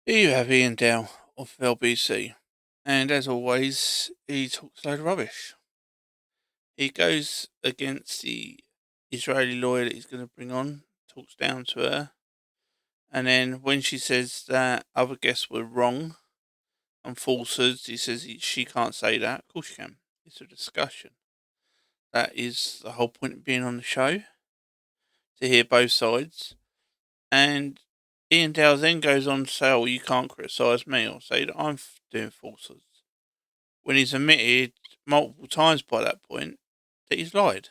Here you have Iain Dale of LBC, and as always, he talks a load of rubbish. He goes against the Israeli lawyer that he's going to bring on, talks down to her, and then when she says that other guests were wrong and falsehoods, he says she can't say that. Of course she can. It's a discussion. That is the whole point of being on the show, to hear both sides. And Iain Dale then goes on to say, "Oh, you can't criticise me or say that I'm doing falsehoods," when he's admitted multiple times by that point that he's lied.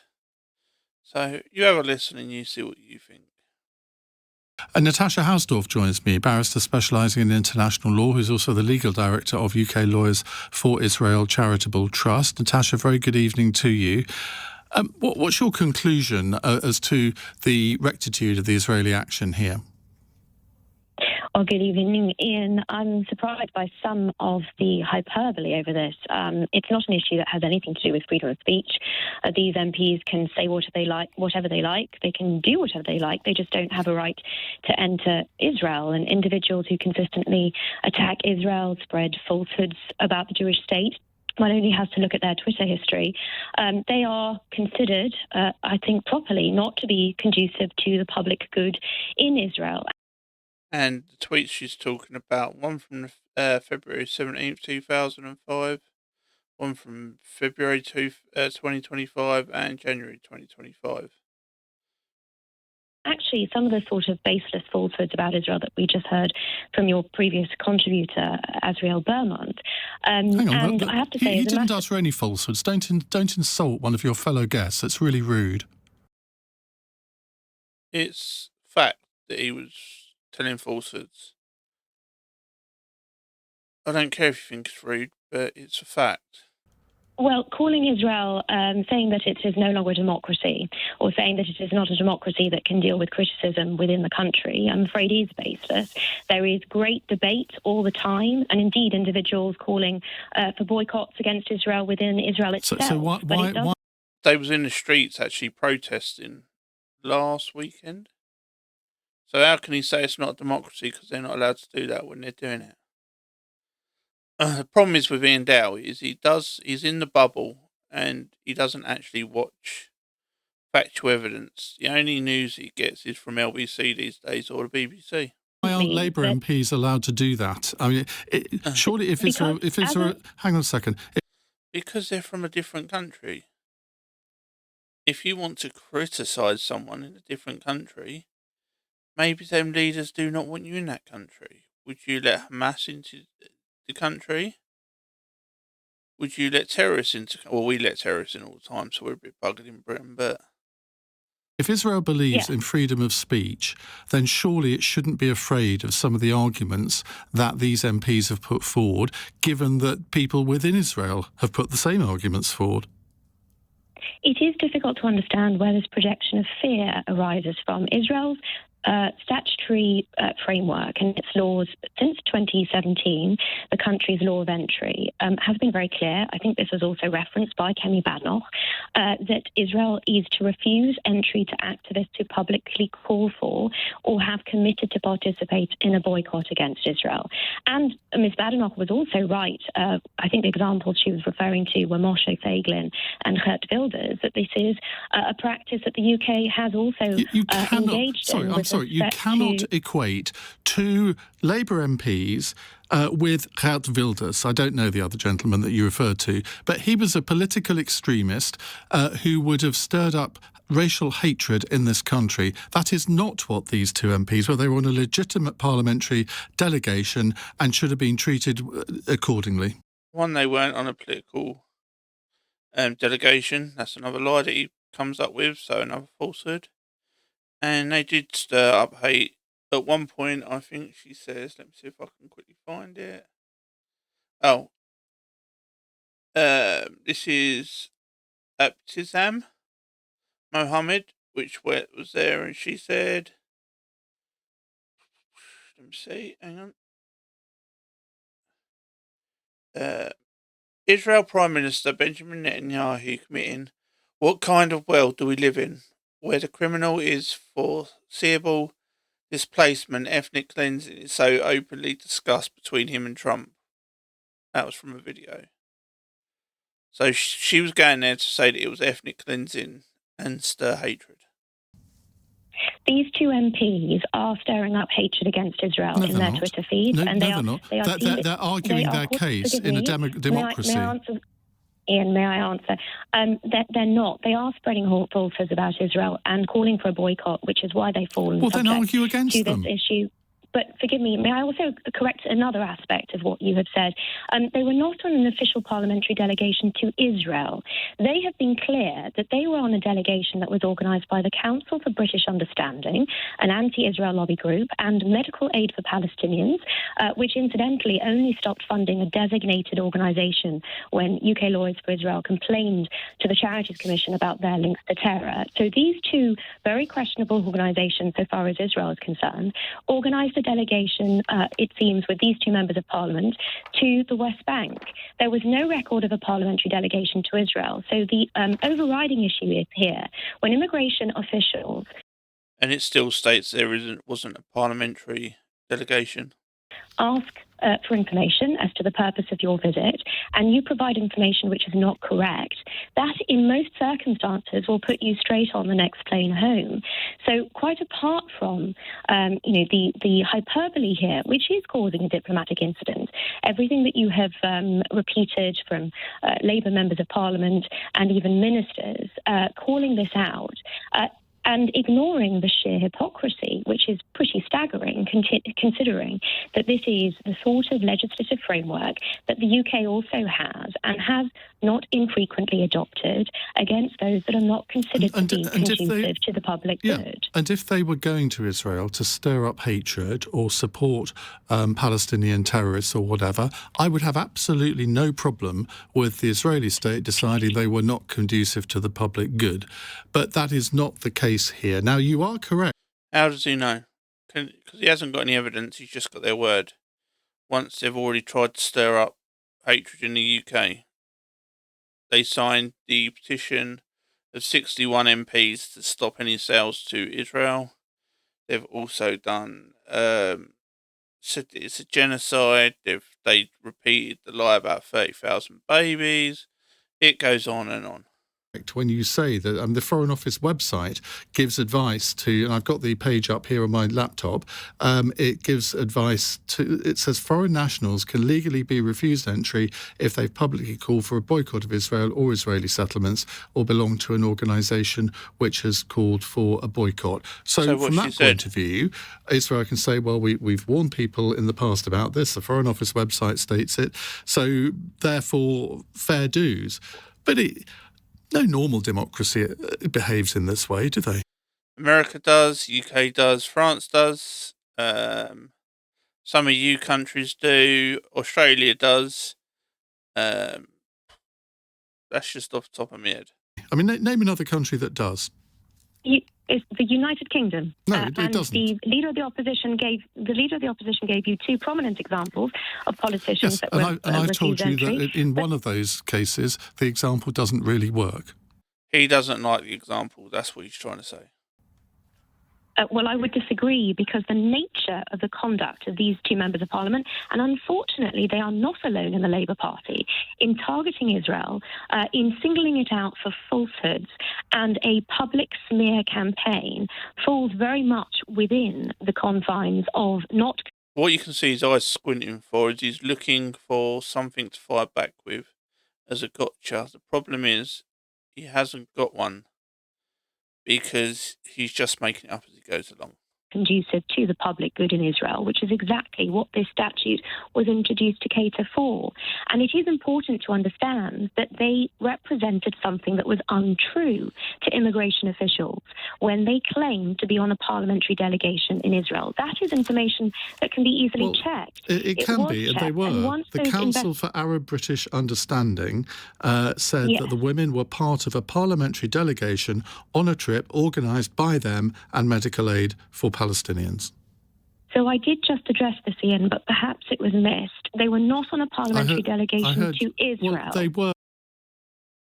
So you have a listen and you see what you think. And Natasha Hausdorff joins me, barrister specialising in international law, who's also the legal director of UK Lawyers for Israel Charitable Trust. Natasha, very good evening to you. What's your conclusion as to the rectitude of the Israeli action here? Oh, good evening, Ian. I'm surprised by some of the hyperbole over this. It's not an issue that has anything to do with freedom of speech. These MPs can say whatever they like. They can do whatever they like. They just don't have a right to enter Israel. And individuals who consistently attack Israel, spread falsehoods about the Jewish state, one only has to look at their Twitter history. They are considered, I think properly, not to be conducive to the public good in Israel. And the tweets she's talking about, one from February 17th, 2005, one from February 2025, and January 2025. Actually, some of the sort of baseless falsehoods about Israel that we just heard from your previous contributor, Azriel Bermond. Hang on, and I have to say, he didn't utter any falsehoods. Don't insult one of your fellow guests. That's really rude. It's fact that he was telling falsehoods. I don't care if you think it's rude, but it's a fact. Well, calling Israel, saying that it is no longer a democracy, or saying that it is not a democracy that can deal with criticism within the country, I'm afraid is baseless. There is great debate all the time, and indeed individuals calling for boycotts against Israel within Israel itself. So why? They was in the streets actually protesting last weekend. So how can he say it's not a democracy because they're not allowed to do that when they're doing it? The problem is with Iain Dale is he's in the bubble and he doesn't actually watch factual evidence. The only news he gets is from LBC these days or the BBC. Why aren't Labour MPs allowed to do that? I mean, surely if Israel, hang on a second. Because they're from a different country. If you want to criticise someone in a different country, maybe them leaders do not want you in that country. Would you let Hamas into the country? Would you let terrorists into? Well, we let terrorists in all the time, so we're a bit buggered in Britain. But if Israel believes in freedom of speech, then surely it shouldn't be afraid of some of the arguments that these MPs have put forward, given that people within Israel have put the same arguments forward. It is difficult to understand where this projection of fear arises from. Israel's statutory framework and its laws since 2017, the country's law of entry, has been very clear. I think this was also referenced by Kemi Badnoch, that Israel is to refuse entry to activists who publicly call for or have committed to participate in a boycott against Israel. And Ms. Badnoch was also right. I think the examples she was referring to were Moshe Feiglin and Geert Wilders, that this is a practice that the UK has also engaged in. You cannot equate two Labour MPs with Geert Wilders. I don't know the other gentleman that you referred to, but he was a political extremist who would have stirred up racial hatred in this country. That is not what these two MPs were. They were on a legitimate parliamentary delegation and should have been treated accordingly. One, they weren't on a political delegation. That's another lie that he comes up with, so another falsehood. And they did stir up hate. At one point, I think she says, let me see if I can quickly find it. Oh. This is Abtisam Mohammed, which was there, and she said, let me see, hang on. Israel Prime Minister Benjamin Netanyahu committing, what kind of world do we live in, where the criminal is foreseeable, displacement, ethnic cleansing is so openly discussed between him and Trump. That was from a video. So she was going there to say that it was ethnic cleansing and stir hatred. These two MPs are stirring up hatred against Israel in their Twitter feeds. No, and they're not. They're arguing their case in a democracy. May I answer? Ian, may I answer? They're not. They are spreading falsehoods about Israel and calling for a boycott, which is why they fall Well, then argue against them. This issue. But forgive me, may I also correct another aspect of what you have said? They were not on an official parliamentary delegation to Israel. They have been clear that they were on a delegation that was organised by the Council for British Understanding, an anti-Israel lobby group, and Medical Aid for Palestinians, which incidentally only stopped funding a designated organisation when UK Lawyers for Israel complained to the Charities Commission about their links to terror. So these two very questionable organisations, so far as Israel is concerned, organised a delegation, it seems, with these two members of parliament to the West Bank. There was no record of a parliamentary delegation to Israel. So the overriding issue is here when immigration officials... And it still states there wasn't a parliamentary delegation. Ask for information as to the purpose of your visit, and you provide information which is not correct, that in most circumstances will put you straight on the next plane home. So quite apart from the hyperbole here, which is causing a diplomatic incident, everything that you have repeated from Labour members of Parliament and even ministers calling this out, and ignoring the sheer hypocrisy, which is pretty staggering, considering that this is the sort of legislative framework that the UK also has and has not infrequently adopted against those that are not considered to be conducive to the public good. And if they were going to Israel to stir up hatred or support Palestinian terrorists or whatever, I would have absolutely no problem with the Israeli state deciding they were not conducive to the public good. But that is not the case here. Now, you are correct. How does he know? Because he hasn't got any evidence, he's just got their word. Once they've already tried to stir up hatred in the UK. They signed the petition of 61 MPs to stop any sales to Israel. They've also done, said it's a genocide. They repeated the lie about 30,000 babies. It goes on and on. When you say that the Foreign Office website gives advice to, and I've got the page up here on my laptop, it gives advice to, it says foreign nationals can legally be refused entry if they've publicly called for a boycott of Israel or Israeli settlements or belong to an organisation which has called for a boycott. So from that point of view, Israel can say, well, we've warned people in the past about this, the Foreign Office website states it, so therefore fair dues. But no normal democracy behaves in this way, do they? America does, UK does, France does, some EU countries do, Australia does. That's just off the top of my head. I mean, name another country that does. It's the United Kingdom. No, it doesn't. The leader of the opposition gave you two prominent examples of politicians that were and I've told you that in one of those cases, the example doesn't really work. He doesn't like the example. That's what he's trying to say. Well, I would disagree, because the nature of the conduct of these two members of Parliament, and unfortunately they are not alone in the Labour Party, in targeting Israel, in singling it out for falsehoods and a public smear campaign, falls very much within the confines of not... What you can see his eyes squinting for is he's looking for something to fire back with as a gotcha. The problem is he hasn't got one, because he's just making it up as he goes along. Conducive to the public good in Israel, which is exactly what this statute was introduced to cater for. And it is important to understand that they represented something that was untrue to immigration officials when they claimed to be on a parliamentary delegation in Israel. That is information that can be easily checked. It can be, and they were. The Council for Arab-British Understanding said that the women were part of a parliamentary delegation on a trip organised by them and Medical Aid for Palestinians. So I did just address this, Ian, but perhaps it was missed. They were not on a parliamentary delegation to Israel. Well, they were.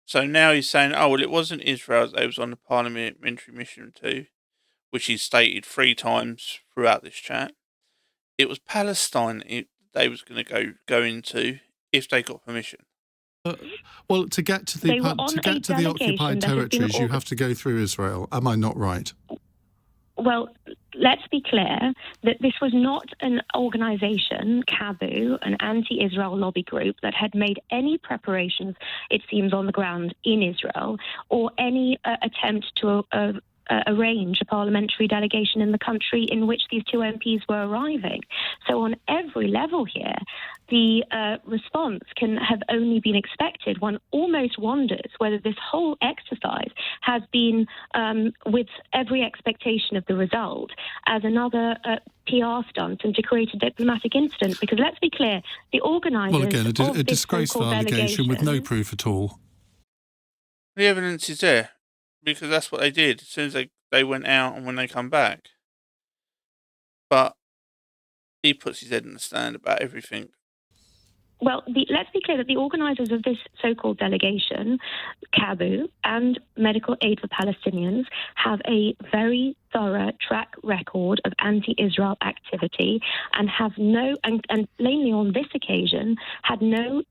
So now he's saying, oh, well, it wasn't Israel that they was on a parliamentary mission to, which he stated 3 times throughout this chat. It was Palestine they was going to go into if they got permission. Well, to get to the occupied territories, you have to go through Israel. Am I not right? Well, let's be clear that this was not an organisation, CABU, an anti-Israel lobby group, that had made any preparations, it seems, on the ground in Israel, or any attempt to arrange a parliamentary delegation in the country in which these 2 MPs were arriving. So on every level here, the response can have only been expected. One almost wonders whether this whole exercise has been, with every expectation of the result, as another PR stunt and to create a diplomatic incident. Because let's be clear, the organisers... Well, again, a disgraceful allegation with no proof at all. The evidence is there, because that's what they did as soon as they went out and when they come back. But he puts his head in the stand about everything. Well, let's be clear that the organisers of this so-called delegation, CABU, and Medical Aid for Palestinians, have a very thorough track record of anti-Israel activity and have and plainly on this occasion, had no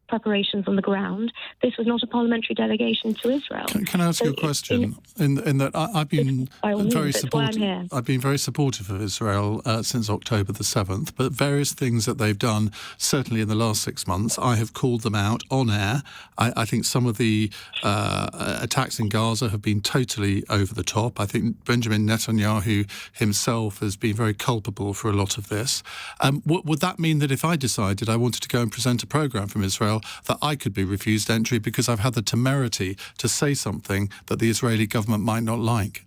preparations on the ground. This was not a parliamentary delegation to Israel. Can I ask you a question? In that I've been very supportive. I've been very supportive of Israel since October the 7th, but various things that they've done, certainly in the last 6 months, I have called them out on air. I think some of the attacks in Gaza have been totally over the top. I think Benjamin Netanyahu himself has been very culpable for a lot of this. Would that mean that if I decided I wanted to go and present a programme from Israel, that I could be refused entry because I've had the temerity to say something that the Israeli government might not like?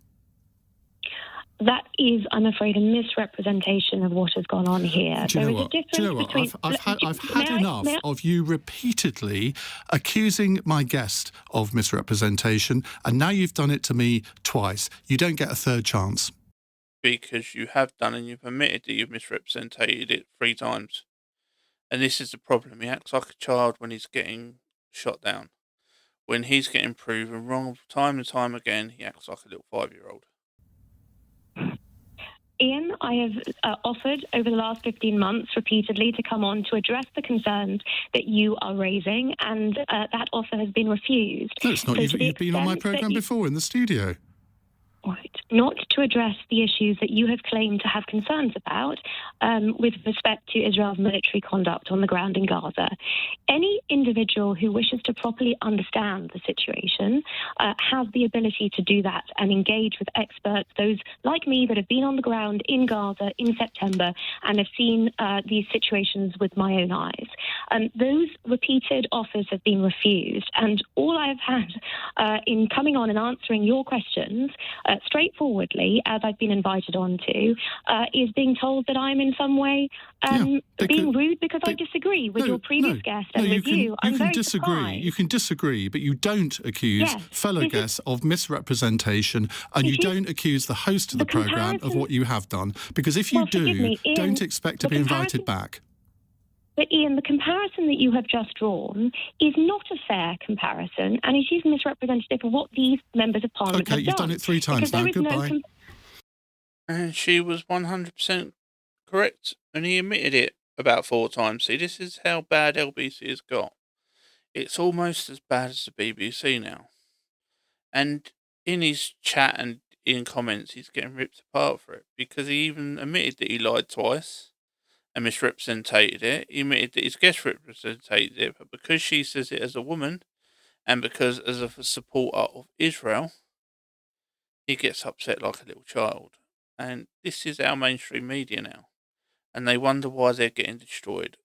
That is, I'm afraid, a misrepresentation of what has gone on here. Do you know what? I've had enough of you repeatedly accusing my guest of misrepresentation, and now you've done it to me twice. You don't get a third chance. Because you have done, and you've admitted that you've misrepresented it 3 times. And this is the problem. He acts like a child when he's getting shot down. When he's getting proven wrong time and time again, he acts like a little 5-year-old. Iain, I have offered over the last 15 months repeatedly to come on to address the concerns that you are raising, and that offer has been refused. No, it's not. So you've been on my programme before in the studio. Right. Not to address the issues that you have claimed to have concerns about with respect to Israel's military conduct on the ground in Gaza. Any individual who wishes to properly understand the situation has the ability to do that and engage with experts, those like me that have been on the ground in Gaza in September and have seen these situations with my own eyes. Those repeated offers have been refused, and all I have had in coming on and answering your questions straightforwardly, as I've been invited on to, is being told that I'm in some way being rude because I disagree with your previous guest and with you. I'm very surprised. You can disagree, but you don't accuse fellow guests of misrepresentation, and you don't accuse the host of the programme of what you have done, because if you do, Iain, don't expect to be invited back. But Iain, the comparison that you have just drawn is not a fair comparison, and it is misrepresentative of what these members of Parliament have done. Okay, you've done it 3 times now. Goodbye. And she was 100% correct, and he admitted it about 4 times. See, this is how bad LBC has got. It's almost as bad as the BBC now. And in his chat and in comments, he's getting ripped apart for it, because he even admitted that he lied twice and misrepresented it. He admitted that his guest represented it, but because she says it as a woman and because as a supporter of Israel, he gets upset like a little child. And this is our mainstream media now, and they wonder why they're getting destroyed.